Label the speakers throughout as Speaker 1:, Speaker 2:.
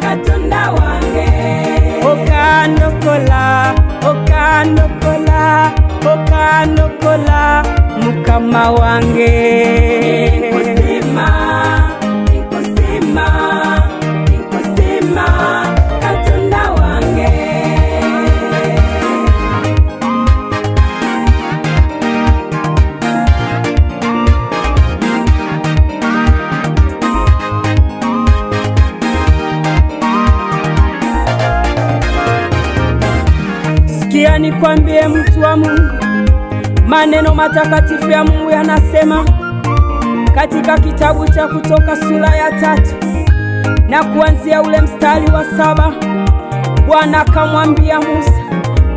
Speaker 1: Katonda wange okandokola Mukama wange Katonda wange. Sikia nikwambie, mtu wa Mungu, maneno matakatifu ya Mungu yanasema katika kitabu cha Kutoka sura ya 3 na kuanzia ule mstari wa 7. Bwana akamwambia Musa,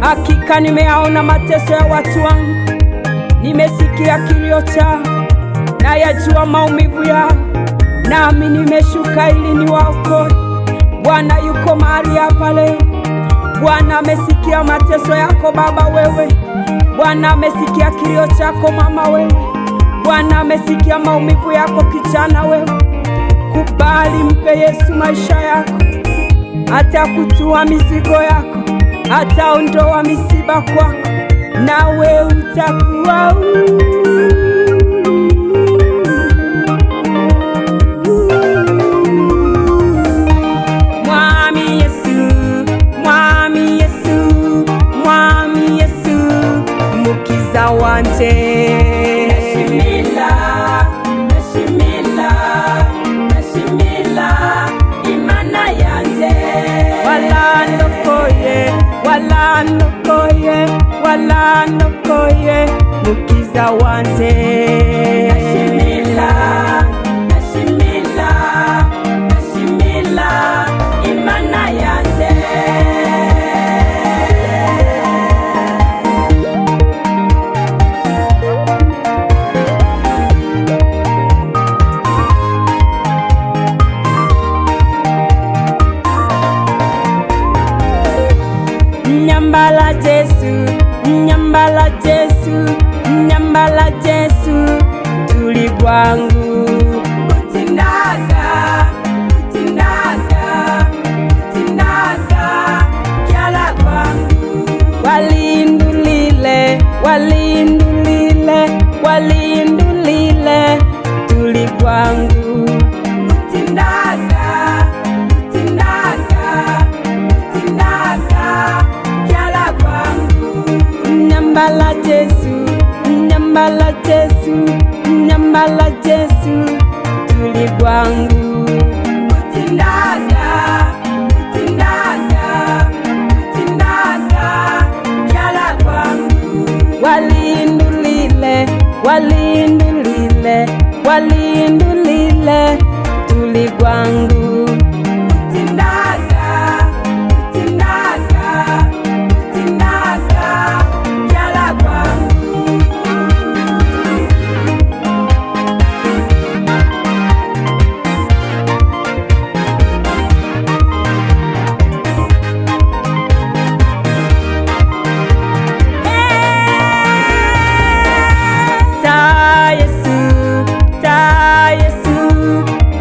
Speaker 1: hakika nimeyaona mateso ya watu wangu, nimesikia kilio chao, na yajua maumivu yao, nami nimeshuka ili niwaokoe. Bwana yuko mahali hapa leo. Bwana amesikia mateso yako baba wewe. Bwana amesikia kilio chako mama wewe. Bwana amesikia maumivu yako kijana wewe. Kubali, mpe Yesu maisha yako. Atakutua mizigo yako, ataondoa misiba kwako, nawe utakuwa huru. Walandokoye mukiza wanje. Nashimila imana yanje. Nyambala Jesu tuli kwangu. Kutindaga kyala kwangu. Walindulile tuli kwangu. Kutindaga kyala kwangu. Nyambala Jesu tuli kwangu. Kutindaga kyala kwangu. Walindulile tuli kwangu. Kutindaga kyala kwangu.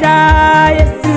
Speaker 1: Ta Yesu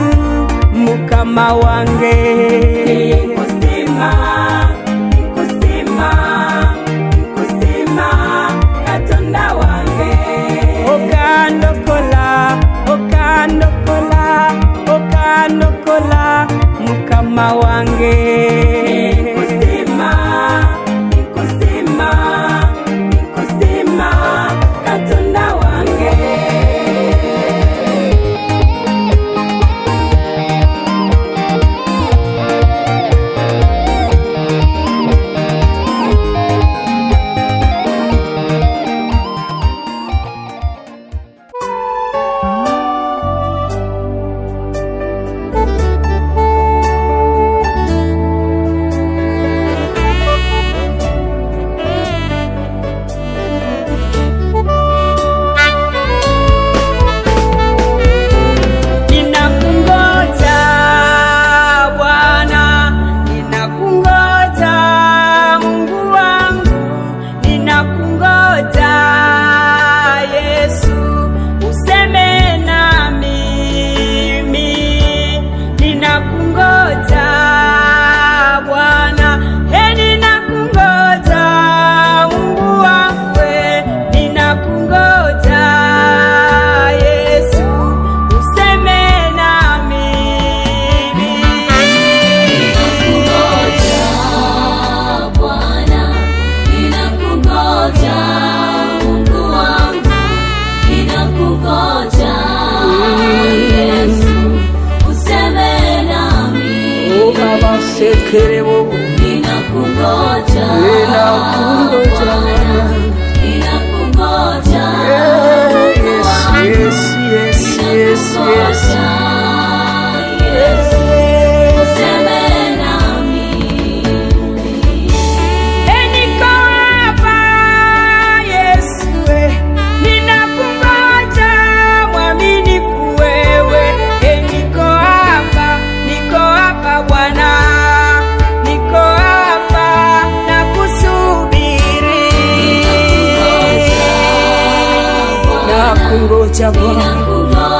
Speaker 1: Ngoja Bwana,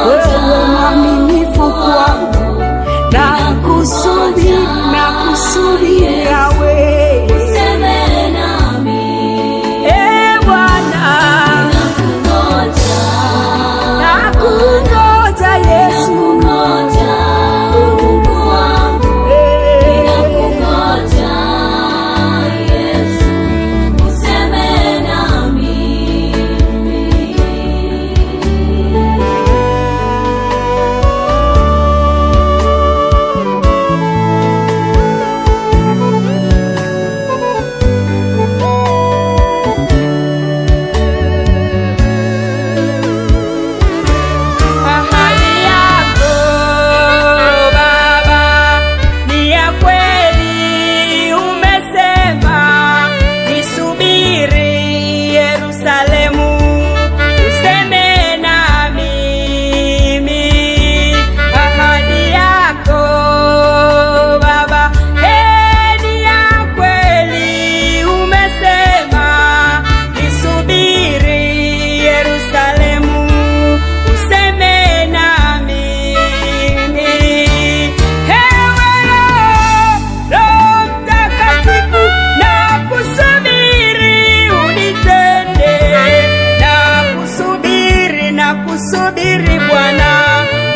Speaker 1: wewe mwaminifu kwangu, nakusubiri wewe, useme nami. Bwana, nakungoja Yesu, Mungu wangu, nakungoja Yesu, useme nami. Nakusubiri Bwana,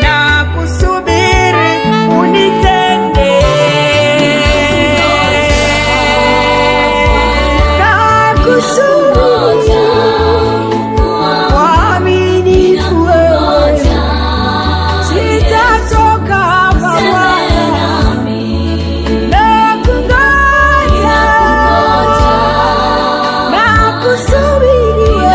Speaker 1: nakusubiri unitende, nakusubiri mwaminifu wewe, sitatoka hapa Bwana, nakungoja, nakusubiri wewe.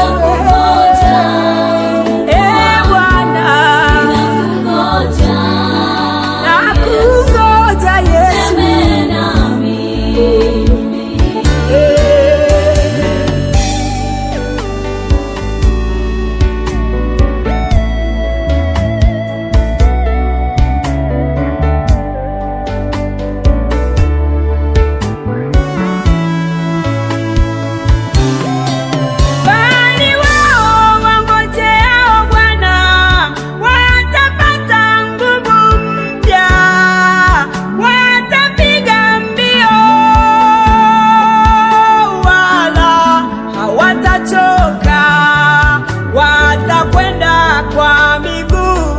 Speaker 1: Watakwenda kwa miguu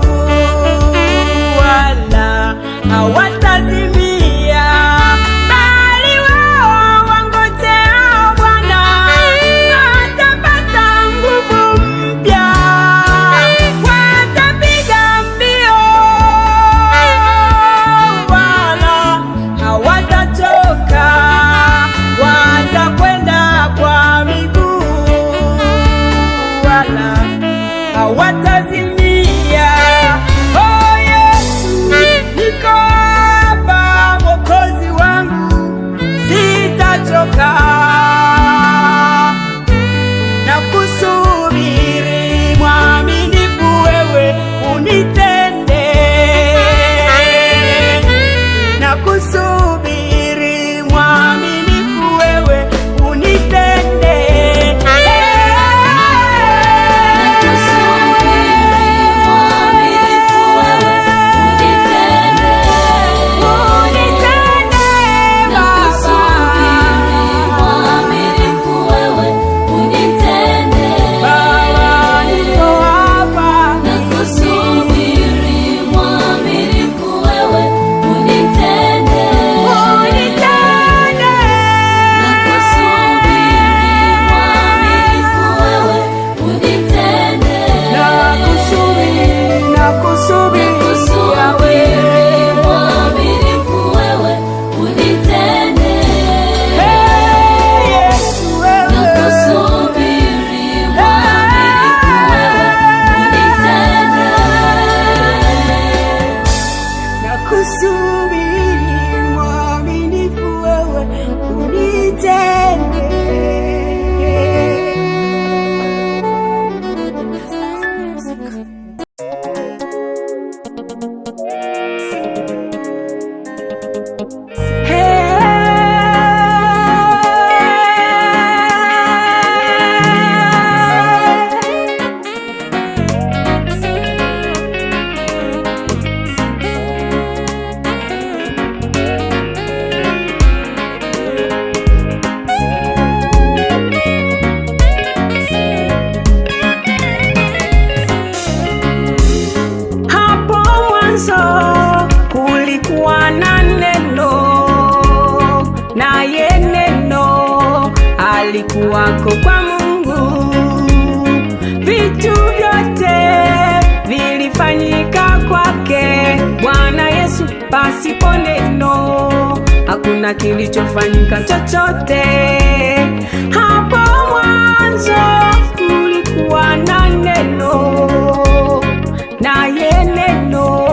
Speaker 1: wala hawatazimia, bali wao wangojeao Bwana watapata nguvu mpya, watapiga mbio wala hawatachoka, watakwenda kwa miguu wala hawatazimia. Oh Yesu, niko hapa Mwokozi wangu, sitachoka, nakusubiri mwaminifu wewe, unitende, nakusubiri mwaminifu wewe, unitende. wako kwa Mungu. Vitu vyote vilifanyika kwake Bwana Yesu, pasipo neno hakuna kilichofanyika chochote. Hapo mwanzo kulikuwa na neno, naye neno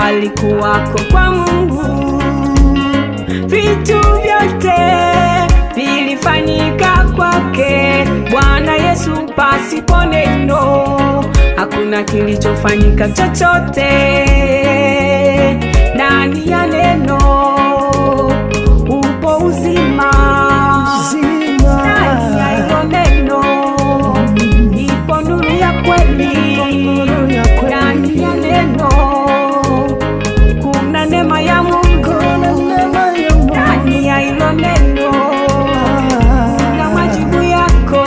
Speaker 1: alikuwako kwa Mungu. Vitu vyote vilifanyika kwake Bwana Yesu, pasipo neno hakuna kilichofanyika chochote. Ndani ya neno upo uzima, ndani ya hilo neno ipo nuru ya kweli, ndani ya neno kuna neema ya Mungu, ndani ya hilo neno na majibu yako.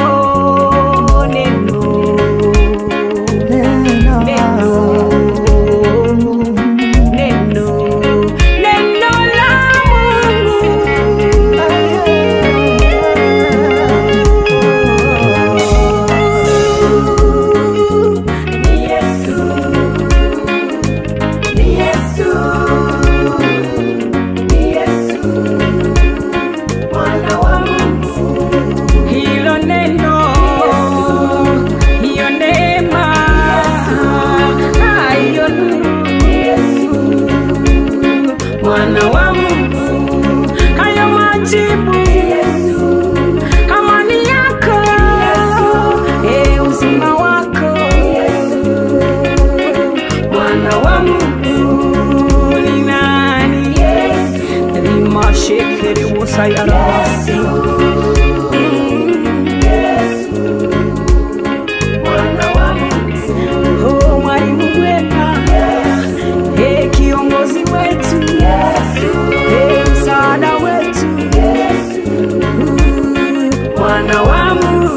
Speaker 1: Amani yako, uzima wako, Mwana wa Mungu ni nani? Rimashekere wosayarabasi, Mwana wa Mungu, mwalimu mwema, kiongozi wetu, msaada wetu, Mwana wa Mungu.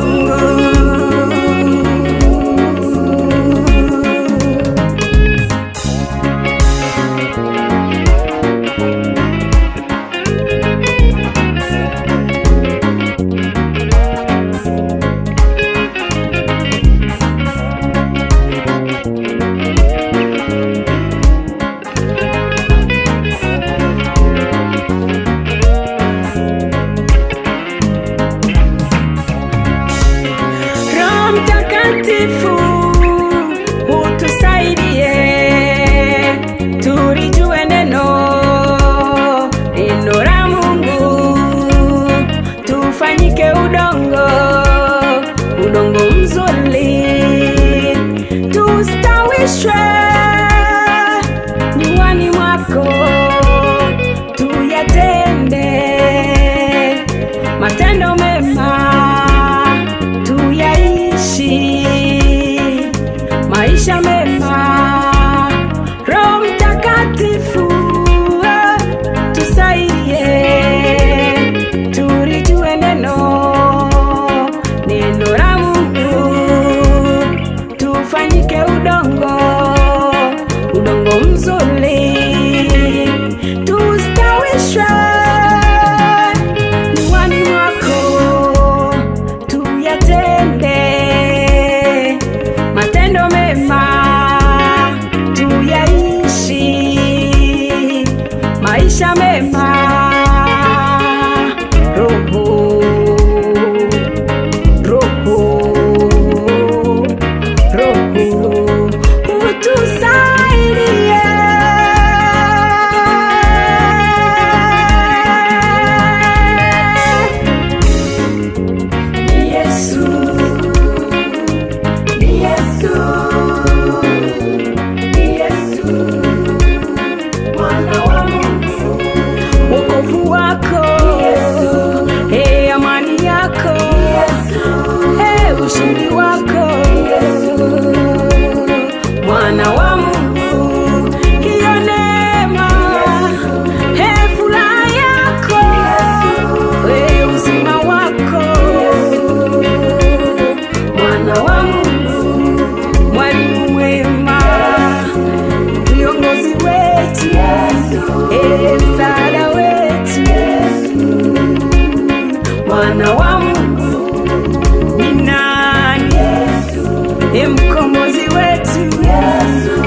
Speaker 1: Mtakatifu utusaidie, tulijue neno la Mungu, tufanyike udongo mzuri, tustawishwe nyumbani mwako, tuyatende matendo mema, maisha mema. Roho Mtakatifu tusaidie, tulijue neno la Mungu, tufanyike udongo mzuri, tustawishwe nyumbani mwako, tuyatende matendo mema, tuyaishi maisha mema. Roho utusaidie, ni Yesu, ni Yesu, ni Yesu, Mwana wa Mungu. Wokovu wako, amani yako, ushindi wako, Mwana wa Mungu, hiyo neema, furaha yako, uzima wako, Mwana wa Mungu, mwalimu mwema, kiongozi wetu, msaada wetu, Mwana wa Mungu. mkombozi wetu Yesu,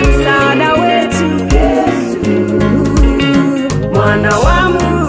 Speaker 1: msaada wetu Yesu, mwana wa Mungu.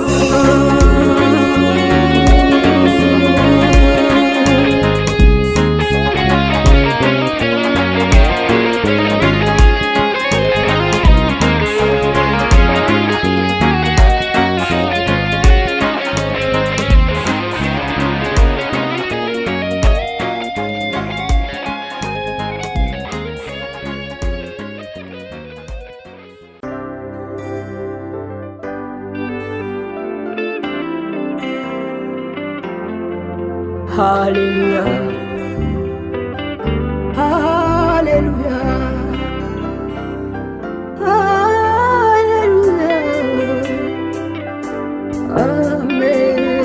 Speaker 1: Haleluya, haleluya, haleluya, amen.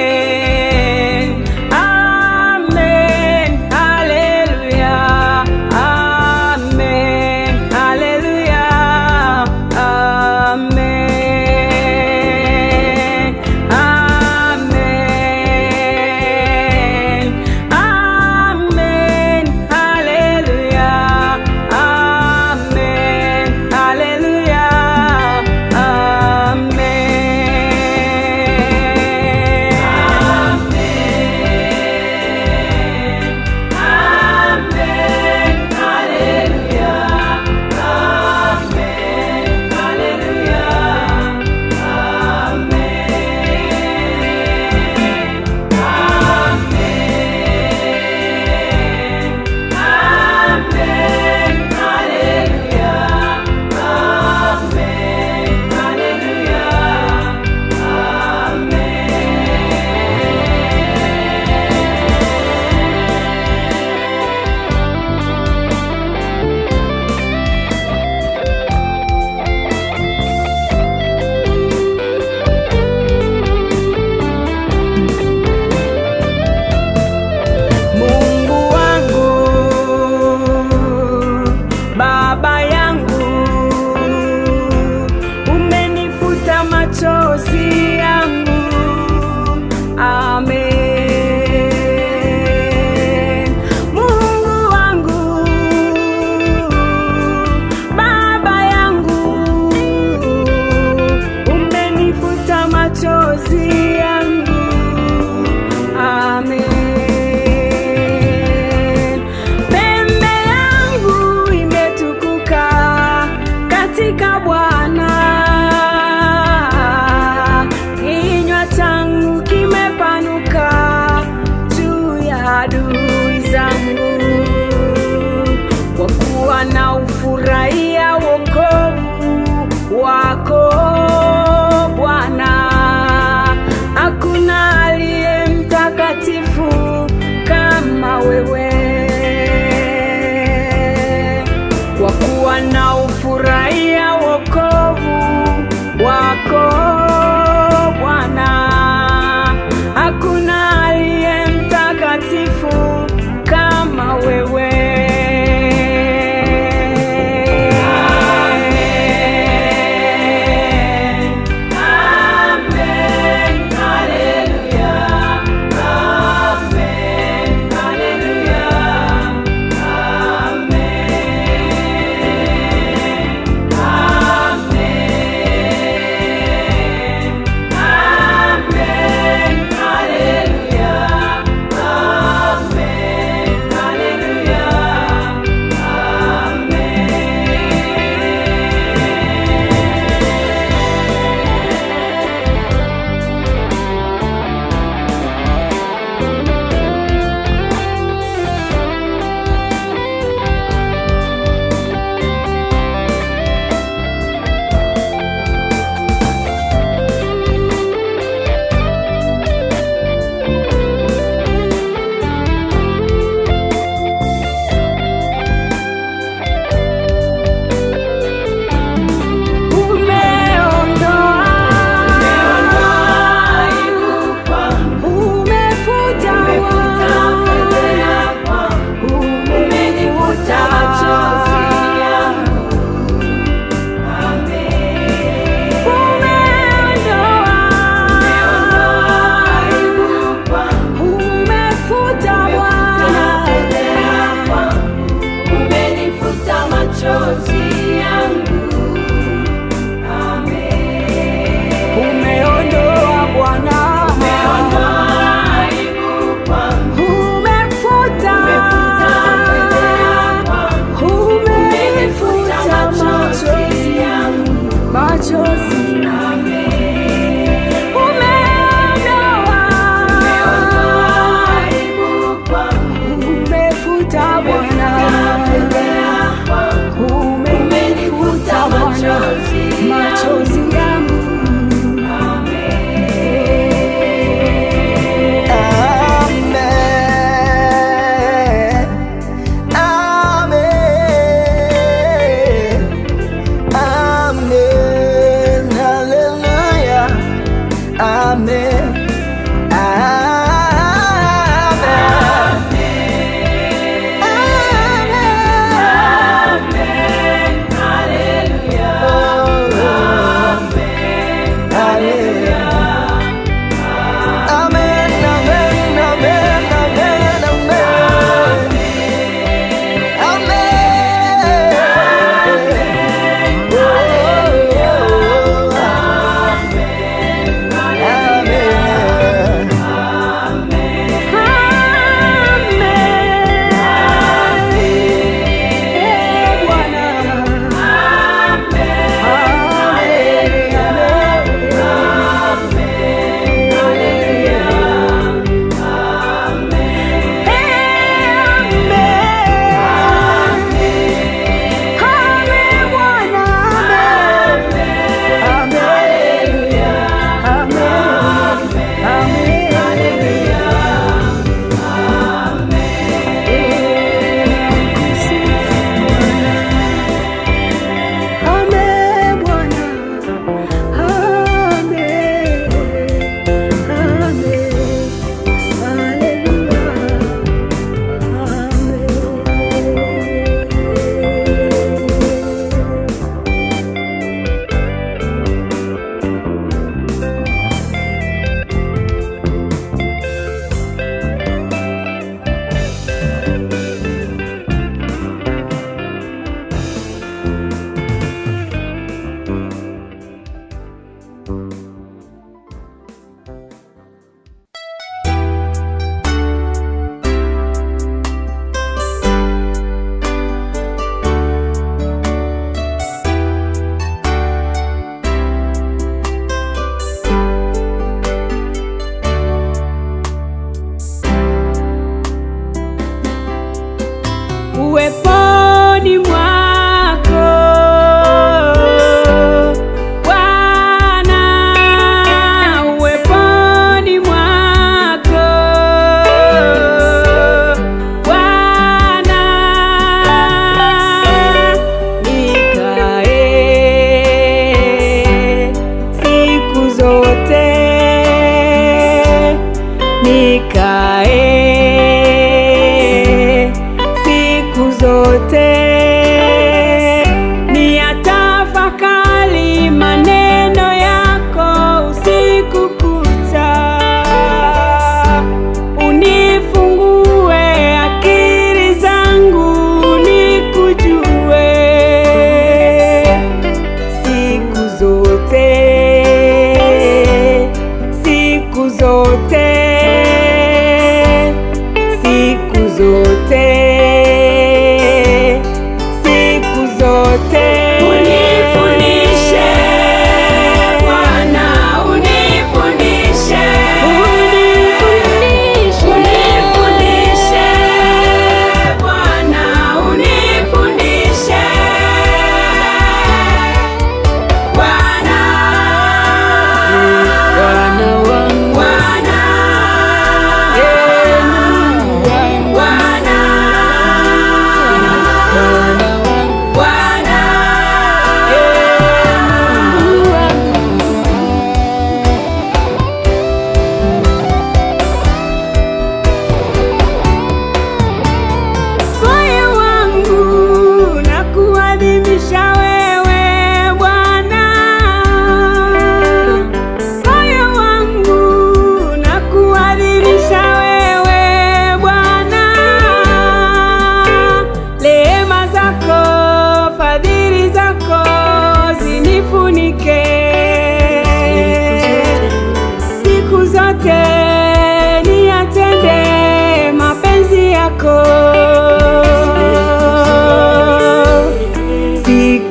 Speaker 1: Amen, amen, haleluya.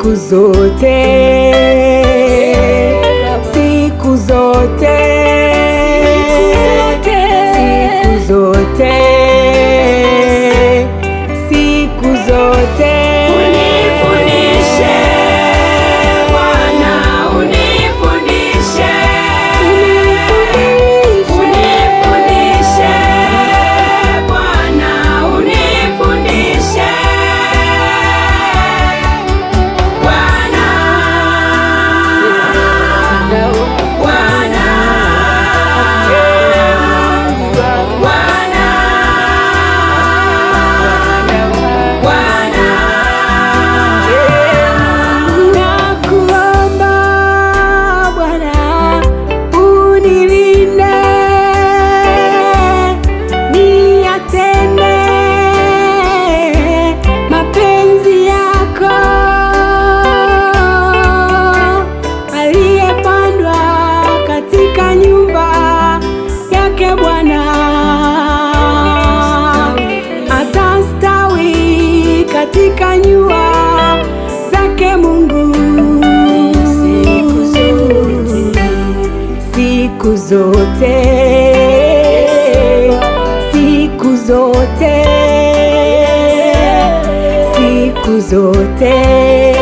Speaker 1: siku zote, siku zote, siku zote, siku zote. Unifundishe Bwana, unifundishe, unifundishe Bwana, unifundishe Bwana, Bwana, nakuomba Bwana unilinde, niyatende mapenzi yako. Aliyepandwa katika nyumba yake Bwana atastawi katika nyua zake Mungu. Siku zote, siku zote, siku zote.